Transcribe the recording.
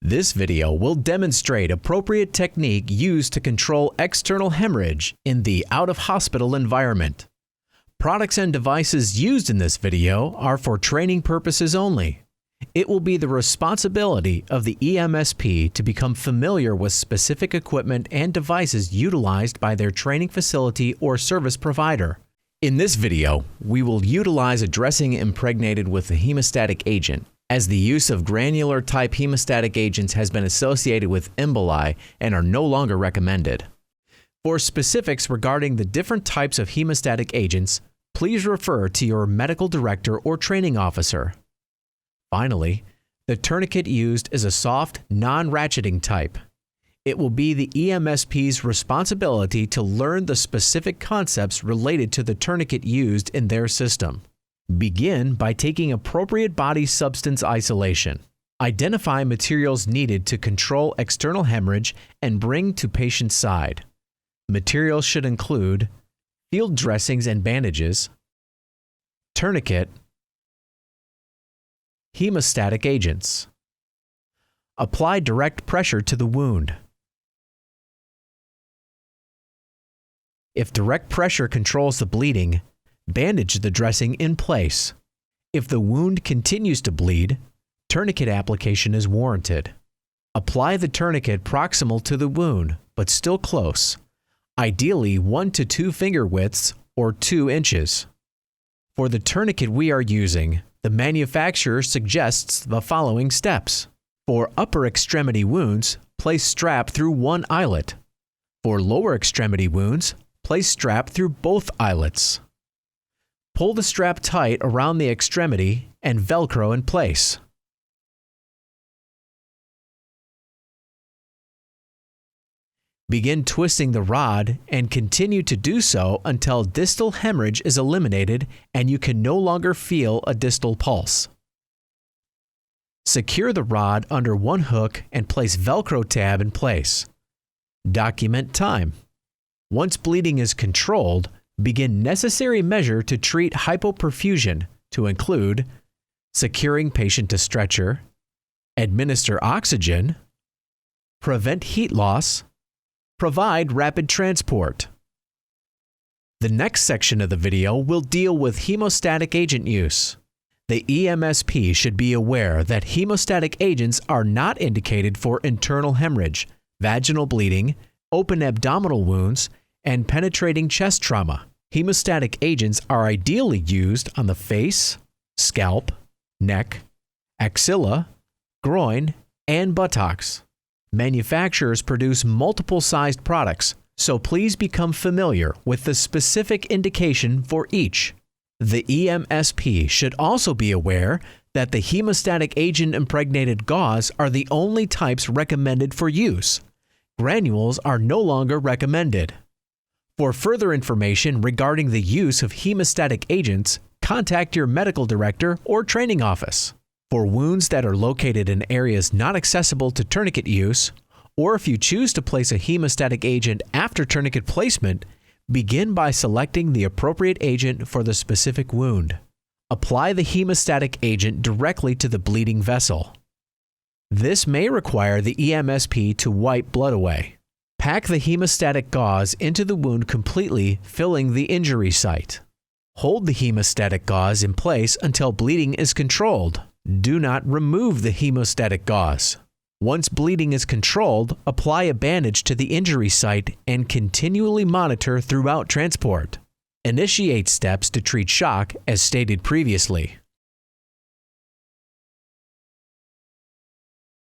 This video will demonstrate appropriate technique used to control external hemorrhage in the out-of-hospital environment. Products and devices used in this video are for training purposes only. It will be the responsibility of the EMSP to become familiar with specific equipment and devices utilized by their training facility or service provider. In this video, we will utilize a dressing impregnated with the hemostatic agent, as the use of granular type hemostatic agents has been associated with emboli and are no longer recommended. For specifics regarding the different types of hemostatic agents, please refer to your medical director or training officer. Finally, the tourniquet used is a soft, non-ratcheting type. It will be the EMSP's responsibility to learn the specific concepts related to the tourniquet used in their system. Begin by taking appropriate body substance isolation. Identify materials needed to control external hemorrhage and bring to patient's side. Materials should include field dressings and bandages, tourniquet, hemostatic agents. Apply direct pressure to the wound. If direct pressure controls the bleeding, bandage the dressing in place. If the wound continues to bleed, tourniquet application is warranted. Apply the tourniquet proximal to the wound, but still close, ideally 1 to 2 finger widths or 2 inches. For the tourniquet we are using, the manufacturer suggests the following steps. For upper extremity wounds, place strap through one eyelet. For lower extremity wounds, place strap through both eyelets. Pull the strap tight around the extremity and Velcro in place. Begin twisting the rod and continue to do so until distal hemorrhage is eliminated and you can no longer feel a distal pulse. Secure the rod under one hook and place Velcro tab in place. Document time. Once bleeding is controlled, begin necessary measure to treat hypoperfusion, to include securing patient to stretcher, administer oxygen, prevent heat loss, provide rapid transport. The next section of the video will deal with hemostatic agent use. The EMSP should be aware that hemostatic agents are not indicated for internal hemorrhage, vaginal bleeding, open abdominal wounds, and penetrating chest trauma. Hemostatic agents are ideally used on the face, scalp, neck, axilla, groin, and buttocks. Manufacturers produce multiple sized products, so please become familiar with the specific indication for each. The EMSP should also be aware that the hemostatic agent impregnated gauze are the only types recommended for use. Granules are no longer recommended. For further information regarding the use of hemostatic agents, contact your medical director or training office. For wounds that are located in areas not accessible to tourniquet use, or if you choose to place a hemostatic agent after tourniquet placement, begin by selecting the appropriate agent for the specific wound. Apply the hemostatic agent directly to the bleeding vessel. This may require the EMSP to wipe blood away. Pack the hemostatic gauze into the wound completely, filling the injury site. Hold the hemostatic gauze in place until bleeding is controlled. Do not remove the hemostatic gauze. Once bleeding is controlled, apply a bandage to the injury site and continually monitor throughout transport. Initiate steps to treat shock as stated previously.